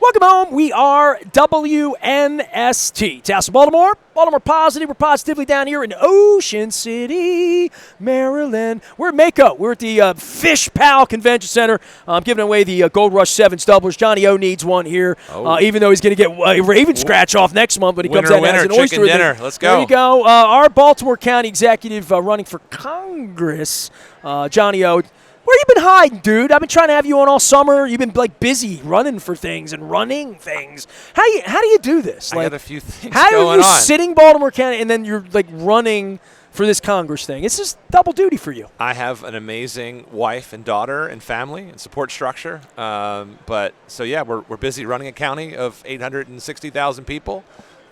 Welcome home. We are WNST. Tassel, Baltimore. Baltimore Positive. We're positively down here in Ocean City, Maryland. We're at Mako. We're at the Fish Pal Convention Center. I'm giving away the Gold Rush 7s doublers. Johnny O needs one here, even though he's going to get a Raven scratch off next month, but he comes out as an oyster. Dinner. Let's go. There you go. Our Baltimore County executive running for Congress, Johnny O. Where you been hiding, dude? I've been trying to have you on all summer. You've been busy running for things and running things. How do you do this? I got a few things going on. How are you on. sitting Baltimore County and then you're running for this Congress thing? It's just double duty for you. I have an amazing wife and daughter and family and support structure. We're busy running a county of 860,000 people,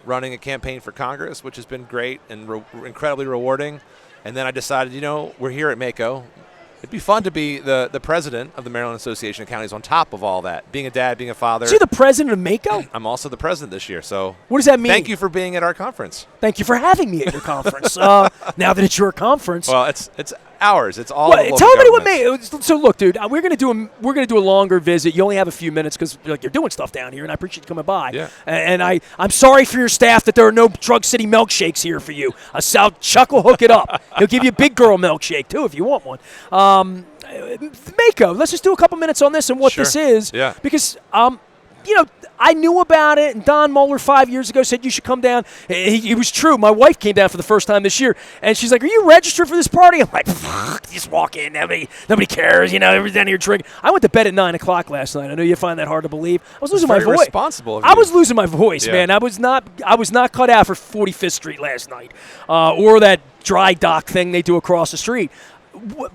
running a campaign for Congress, which has been great and incredibly rewarding. And then I decided, we're here at Mako. It'd be fun to be the president of the Maryland Association of Counties on top of all that. Being a dad, being a father. So you're the president of Mako? I'm also the president this year. So what does that mean? Thank you for being at our conference. Thank you for having me at your conference. Now that it's your conference. Well, it's ours. It's all. Tell everybody what Mako. So look, dude, we're gonna do a longer visit. You only have a few minutes because you're doing stuff down here, and I appreciate you coming by. Yeah. And I'm sorry for your staff that there are no Drug City milkshakes here for you. Chuck will hook it up. He'll give you a big girl milkshake too if you want one. Mako, let's just do a couple minutes on this and what this is. Yeah. Because, I knew about it, and Don Moeller 5 years ago said you should come down. It was true. My wife came down for the first time this year, and she's like, "Are you registered for this party?" I'm like, "Just walk in. Nobody cares. Everybody's down here drinking." I went to bed at 9 o'clock last night. I know you find that hard to believe. I was losing my voice. Responsible of you. I was losing my voice, man. I was not cut out for 45th Street last night, or that dry dock thing they do across the street.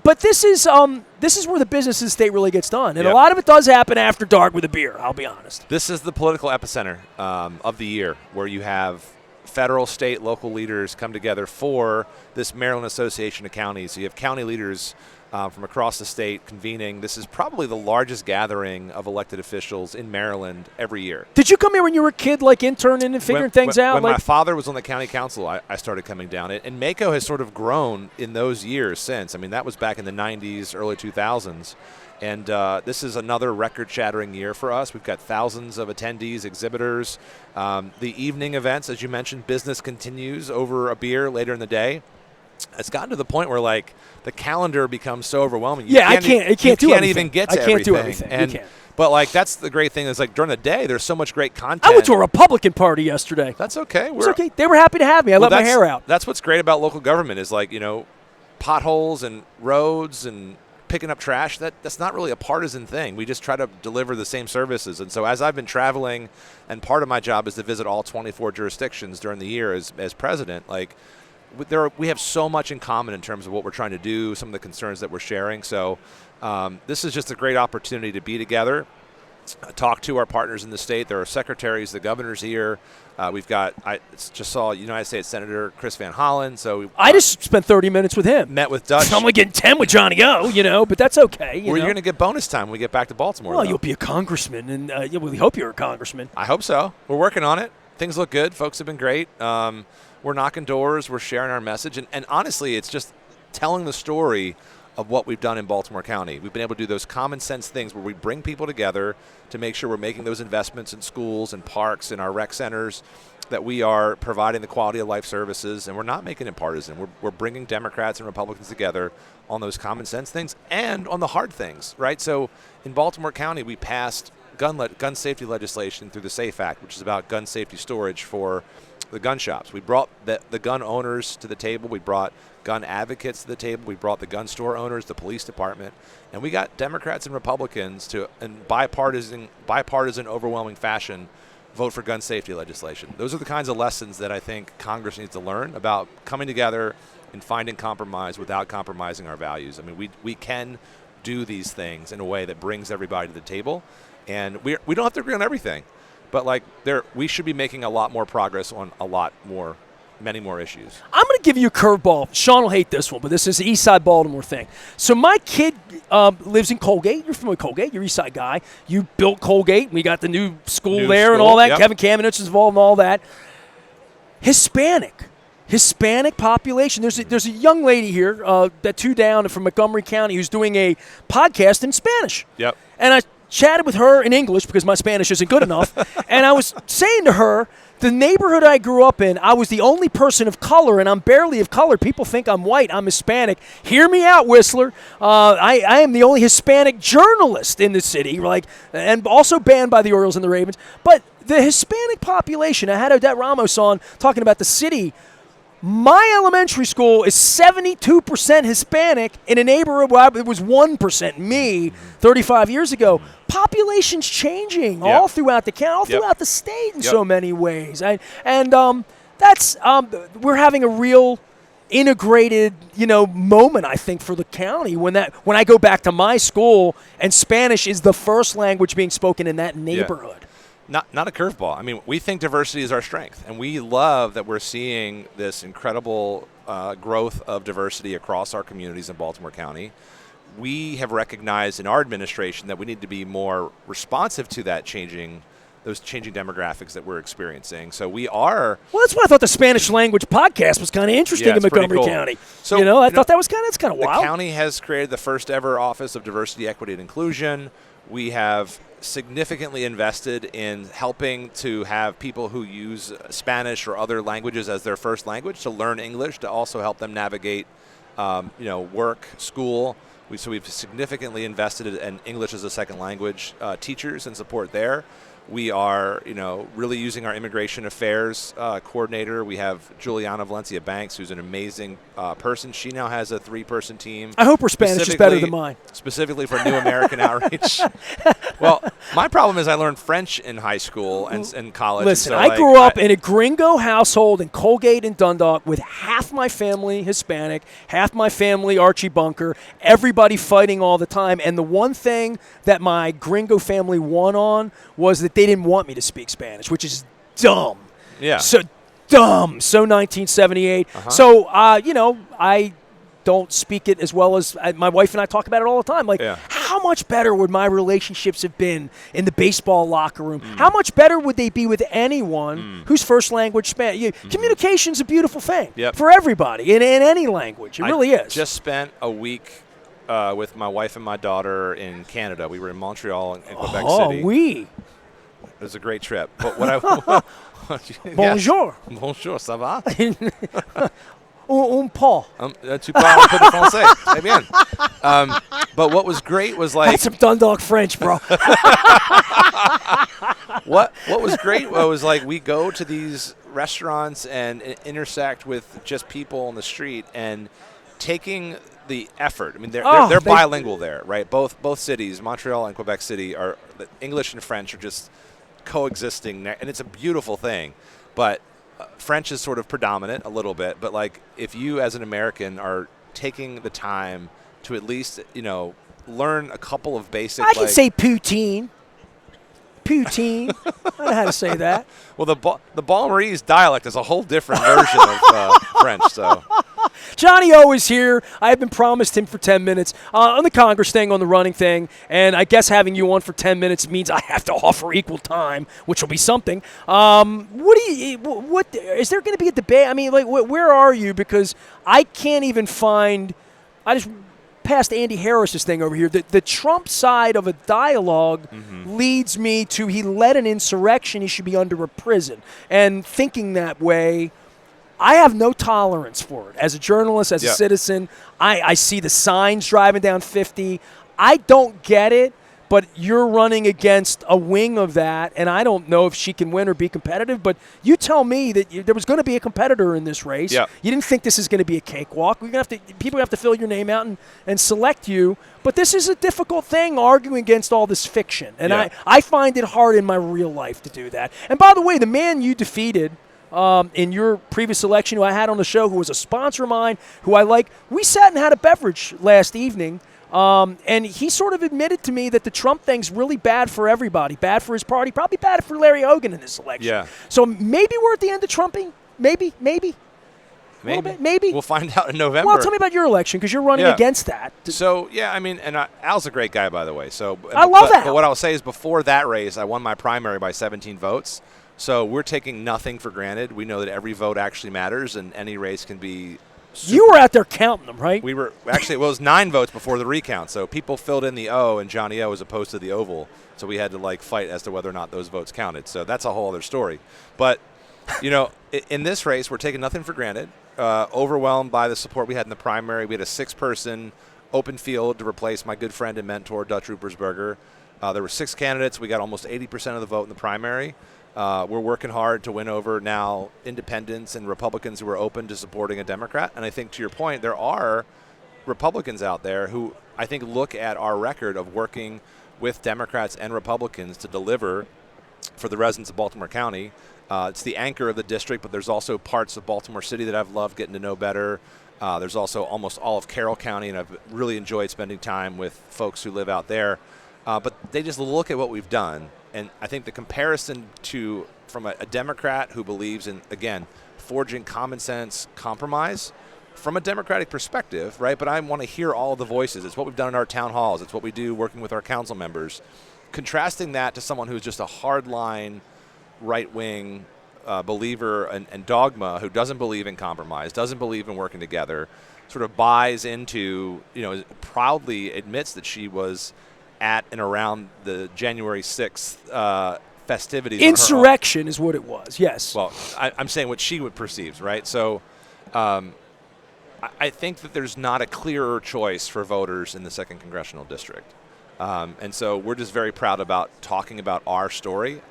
But this is where the business of the state really gets done. And a lot of it does happen after dark with a beer, I'll be honest. This is the political epicenter of the year, where you have federal, state, local leaders come together for this Maryland Association of Counties. So you have county leaders from across the state convening. This is probably the largest gathering of elected officials in Maryland every year. Did you come here when you were a kid, interning and figuring things out? When my father was on the county council, I started coming down. And Mako has sort of grown in those years since. I mean, that was back in the 90s, early 2000s. And this is another record-shattering year for us. We've got thousands of attendees, exhibitors. The evening events, as you mentioned, business continues over a beer later in the day. It's gotten to the point where the calendar becomes so overwhelming. You can't even get to everything. I can't do everything. But that's the great thing is during the day there's so much great content. I went to a Republican party yesterday. That's okay. It's okay. They were happy to have me. I let my hair out. That's what's great about local government is potholes and roads and picking up trash. That's not really a partisan thing. We just try to deliver the same services. And so as I've been traveling, and part of my job is to visit all 24 jurisdictions during the year as president, we have so much in common in terms of what we're trying to do, some of the concerns that we're sharing. So this is just a great opportunity to be together, talk to our partners in the state. There are secretaries, the governor's here. We've got, I just saw United States Senator Chris Van Hollen. So I just spent 30 minutes with him. Met with Dutch. I'm only getting 10 with Johnny O, but that's okay. You're going to get bonus time when we get back to Baltimore. Well, you'll be a congressman, and we hope you're a congressman. I hope so. We're working on it. Things look good. Folks have been great. We're knocking doors. We're sharing our message. And honestly, it's just telling the story of what we've done in Baltimore County. We've been able to do those common sense things where we bring people together to make sure we're making those investments in schools and parks and our rec centers, that we are providing the quality of life services, and we're not making it partisan. We're bringing Democrats and Republicans together on those common sense things and on the hard things, right? So in Baltimore County, we passed gun safety legislation through the SAFE Act, which is about gun safety storage for the gun shops. We brought the gun owners to the table. We brought gun advocates to the table. We brought the gun store owners, the police department, and we got Democrats and Republicans to, in bipartisan overwhelming fashion, vote for gun safety legislation. Those are the kinds of lessons that I think Congress needs to learn about coming together and finding compromise without compromising our values. I mean, we can do these things in a way that brings everybody to the table, and we don't have to agree on everything. But we should be making a lot more progress on many more issues. I'm going to give you a curveball. Sean will hate this one, but this is the East Side Baltimore thing. So my kid lives in Colgate. You're familiar with Colgate. You're an East Side guy. You built Colgate. We got the new school there and all that. Yep. Kevin Kamenich is involved in all that. Hispanic population. There's a young lady here, that two down from Montgomery County, who's doing a podcast in Spanish. Yep. And chatted with her in English because my Spanish isn't good enough, and I was saying to her, the neighborhood I grew up in, I was the only person of color, and I'm barely of color. People think I'm white. I'm Hispanic. Hear me out, Whistler. I am the only Hispanic journalist in the city, and also banned by the Orioles and the Ravens. But the Hispanic population, I had Odette Ramos on talking about the city. My elementary school is 72% Hispanic in a neighborhood where it was 1% me 35 years ago. Population's changing all throughout the county, all throughout the state in so many ways. That's we're having a real integrated, moment, I think, for the county when I go back to my school and Spanish is the first language being spoken in that neighborhood. Not a curveball. I mean, we think diversity is our strength, and we love that we're seeing this incredible growth of diversity across our communities in Baltimore County. We have recognized in our administration that we need to be more responsive to those changing demographics that we're experiencing. So we are. Well, that's why I thought the Spanish language podcast was kind of interesting in Montgomery County. So I thought that's kind of wild. The county has created the first ever Office of Diversity, Equity, and Inclusion. We have significantly invested in helping to have people who use Spanish or other languages as their first language to learn English, to also help them navigate, work, school. So we've significantly invested in English as a second language teachers and support there. We are, really using our immigration affairs coordinator. We have Juliana Valencia Banks, who's an amazing person. She now has a 3-person team. I hope her Spanish is better than mine. Specifically for New American Outreach. Well, my problem is I learned French in high school and college. Listen, and so I grew up in a gringo household in Colgate and Dundalk with half my family Hispanic, half my family Archie Bunker, everybody fighting all the time. And the one thing that my gringo family won on was that they didn't want me to speak Spanish, which is dumb. Yeah. So dumb. So 1978. So, I don't speak it as well as my wife and I talk about it all the time. How much better would my relationships have been in the baseball locker room? How much better would they be with anyone whose first language Spanish? Communication's a beautiful thing for everybody in any language. It really is. I just spent a week with my wife and my daughter in Canada. We were in Montreal and Quebec City. Oui. It was a great trip. But what I Bonjour. Bonjour, ça va? Un peu. Tu parles un peu de français. Très bien. But what was great was That's some Dundalk French, bro. What was great was we go to these restaurants and intersect with just people on the street and taking the effort. I mean, they're bilingual there, right? Both cities, Montreal and Quebec City, are English and French are just coexisting, and it's a beautiful thing. But French is sort of predominant a little bit. But if you as an American are taking the time to at least learn a couple of basic. I can say poutine. Poutine. I know how to say that. Well, the Baltimorese dialect is a whole different version of French. So. Johnny O is here. I have been promised him for 10 minutes on the Congress thing, on the running thing, and I guess having you on for 10 minutes means I have to offer equal time, which will be something. What is there going to be a debate? I mean, where are you? Because I can't even find. I just passed Andy Harris's thing over here. The Trump side of a dialogue leads me to he led an insurrection. He should be under a prison. And thinking that way, I have no tolerance for it. As a journalist, as a citizen, I see the signs driving down 50. I don't get it, but you're running against a wing of that, and I don't know if she can win or be competitive, but you tell me that there was going to be a competitor in this race. Yep. You didn't think this is going to be a cakewalk. People have to fill your name out and select you, but this is a difficult thing, arguing against all this fiction, and I find it hard in my real life to do that. And by the way, the man you defeated in your previous election, who I had on the show, who was a sponsor of mine, who I like, we sat and had a beverage last evening, and he sort of admitted to me that the Trump thing's really bad for everybody, bad for his party, probably bad for Larry Hogan in this election. Yeah. So maybe we're at the end of Trumping. Maybe. A little bit, maybe. We'll find out in November. Well, tell me about your election, because you're running against that. So, I mean, and Al's a great guy, by the way. So I love Al. But what I'll say is before that race, I won my primary by 17 votes. So we're taking nothing for granted. We know that every vote actually matters, and any race can be You were out there counting them, right? We were actually, well, it was 9 votes before the recount, so people filled in the O and Johnny O as opposed to the oval. So we had to fight as to whether or not those votes counted. So that's a whole other story. But in this race, we're taking nothing for granted. Overwhelmed by the support we had in the primary. We had a 6-person open field to replace my good friend and mentor, Dutch Ruppersberger. There were 6 candidates. We got almost 80% of the vote in the primary. We're working hard to win over now independents and Republicans who are open to supporting a Democrat. And I think, to your point, there are Republicans out there who I think look at our record of working with Democrats and Republicans to deliver for the residents of Baltimore County. It's the anchor of the district, but there's also parts of Baltimore City that I've loved getting to know better. There's also almost all of Carroll County, and I've really enjoyed spending time with folks who live out there. But they just look at what we've done. And I think the comparison from a Democrat who believes in, again, forging common sense compromise from a Democratic perspective, right? But I want to hear all of the voices. It's what we've done in our town halls. It's what we do working with our council members. Contrasting that to someone who's just a hardline right-wing believer and dogma who doesn't believe in compromise, doesn't believe in working together, sort of buys into, proudly admits that she was at and around the January 6th festivities. Insurrection is what it was, yes. Well, I'm saying what she would perceive, right? So I think that there's not a clearer choice for voters in the 2nd Congressional District. And so we're just very proud about talking about our story.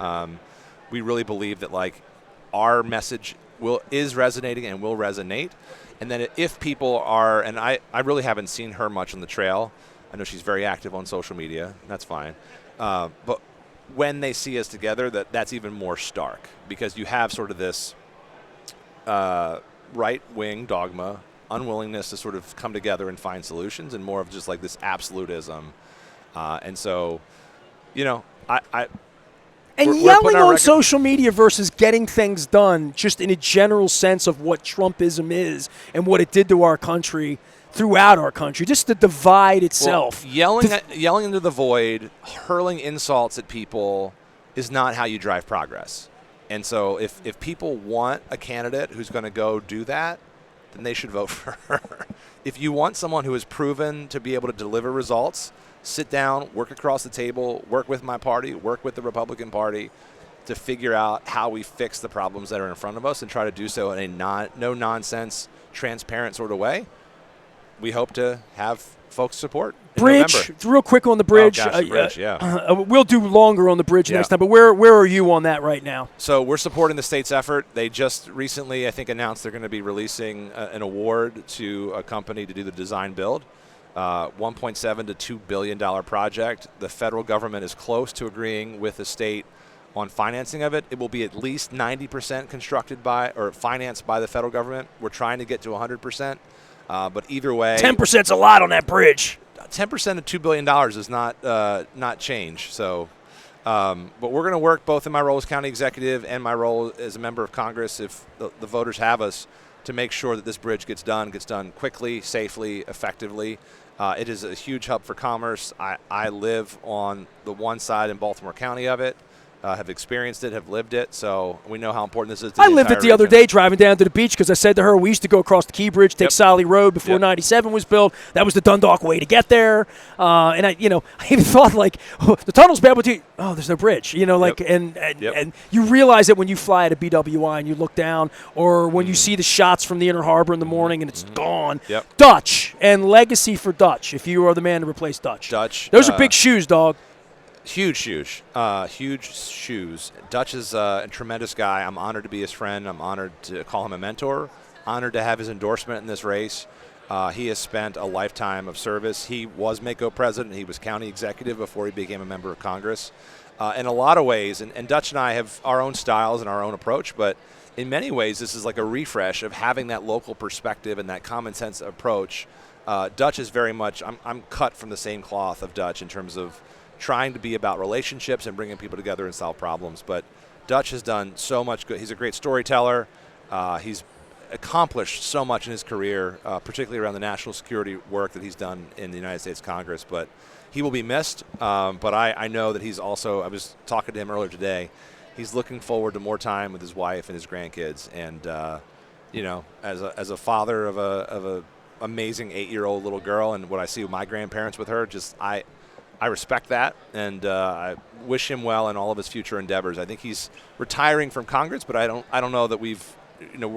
We really believe that our message is resonating and will resonate. And then if people are, and I really haven't seen her much on the trail. I know she's very active on social media. That's fine. But when they see us together, that's even more stark because you have sort of this right-wing dogma, unwillingness to sort of come together and find solutions, and more of just this absolutism. And so, And yelling on social media versus getting things done, just in a general sense of what Trumpism is and what it did to our country, throughout our country, just the divide itself. Well, yelling into the void, hurling insults at people is not how you drive progress. And so if people want a candidate who's going to go do that, then they should vote for her. If you want someone who has proven to be able to deliver results, sit down, work across the table, work with my party, work with the Republican Party to figure out how we fix the problems that are in front of us and try to do so in a no-nonsense, transparent sort of way. We hope to have folks support in Bridge, November. real quick on the bridge. Oh, gosh, the bridge, yeah. We'll do longer on the bridge next time, but where are you on that right now? So we're supporting the state's effort. They just recently, I think, announced they're going to be releasing an award to a company to do the design build. $1.7 to $2 billion project. The federal government is close to agreeing with the state on financing of it. It will be at least 90% constructed by or financed by the federal government. We're trying to get to 100%. But either way, 10%'s a lot on that bridge. 10% of $2 billion is not change. So, but we're going to work both in my role as county executive and my role as a member of Congress, if the voters have us, to make sure that this bridge gets done quickly, safely, effectively. It is a huge hub for commerce. I live on the one side in Baltimore County of it. Have experienced it, have lived it, so we know how important this is to the I lived it the other day driving down to the beach because I said to her, we used to go across the Key Bridge, take Solly Road before 97 was built. That was the Dundalk way to get there. And I even thought the tunnel's bad, but there's no bridge. And you realize it when you fly at a BWI and you look down, or when you see the shots from the Inner Harbor in the morning and it's gone. Yep. Dutch and legacy for Dutch. If you are the man to replace Dutch. Those are big shoes, dog. Huge shoes. Dutch is a tremendous guy. I'm honored to be his friend. I'm honored to call him a mentor. Honored to have his endorsement in this race. He has spent a lifetime of service. He was MACO president. He was county executive before he became a member of Congress. In a lot of ways, and Dutch and I have our own styles and our own approach, but in many ways this is like a refresh of having that local perspective and that common sense approach. Dutch is very much, I'm cut from the same cloth of Dutch in terms of trying to be about relationships and bringing people together and solve problems. But Dutch has done so much good. He's a great storyteller. He's accomplished so much in his career, particularly around the national security work that he's done in the United States Congress. But he will be missed. But I know that he's also, I was talking to him earlier today, he's looking forward to more time with his wife and his grandkids. And as a father of a amazing 8-year-old little girl, and what I see with my grandparents with her, I respect that, and I wish him well in all of his future endeavors. I think he's retiring from Congress, but I don't know that we're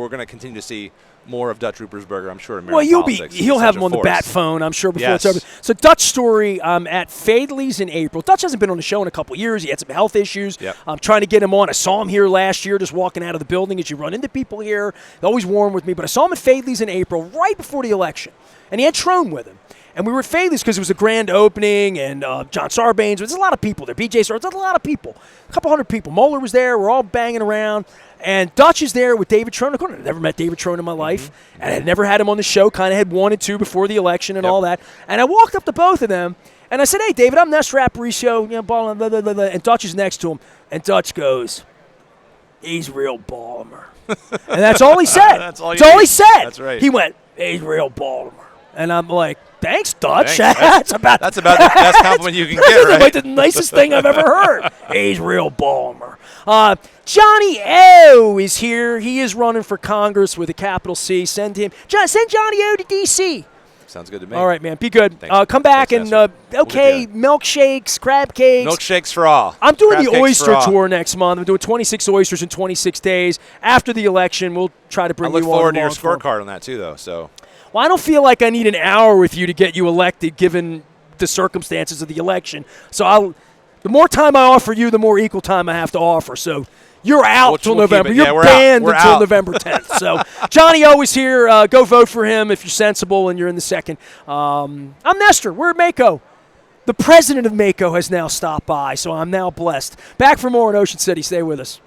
going to continue to see more of Dutch Ruppersberger, I'm sure, in Maryland politics. He'll have him on the bat phone, I'm sure, before it's over. So Dutch story at Fadley's in April. Dutch hasn't been on the show in a couple years. He had some health issues. Yep. I'm trying to get him on. I saw him here last year just walking out of the building as you run into people here. They're always warm with me. But I saw him at Fadley's in April, right before the election. And he had Trone with him. And we were at Fadley's because it was a grand opening, and John Sarbanes. There's a lot of people there. BJ Sarbanes, there's a lot of people. A couple hundred people. Moeller was there. We're all banging around. And Dutch is there with David Trone. I've never met David Trone in my life. And I had never had him on the show. Kind of had wanted to before the election and all that. And I walked up to both of them, and I said, "Hey, David, I'm Nestor Aparicio, blah, blah, blah, blah, blah." And Dutch is next to him. And Dutch goes, "He's real Baltimore." And that's all he said. That's all he said. That's right. He went, "He's real Baltimore." And I'm like, "Thanks, Dutch." Thanks. That's about the best compliment you can get, right? Like the nicest thing I've ever heard. He's real Baltimore. Johnny O is here. He is running for Congress with a capital C. Send Johnny O to D.C. Sounds good to me. All right, man. Be good. Thanks. Come back Thanks, and, We'll milkshakes, crab cakes. Milkshakes for all. I'm doing Crab the cakes oyster for all. tour next month. I'm doing 26 oysters in 26 days. After the election, we'll try to bring I you look on forward to your along for- scorecard on that, too, though. So. Well, I don't feel like I need an hour with you to get you elected, given the circumstances of the election. So the more time I offer you, the more equal time I have to offer. So you're out till November. You're banned until November 10th. So Johnny O is here. Go vote for him if you're sensible and you're in the second. I'm Nestor. We're at Mako. The president of Mako has now stopped by, so I'm now blessed. Back for more in Ocean City. Stay with us.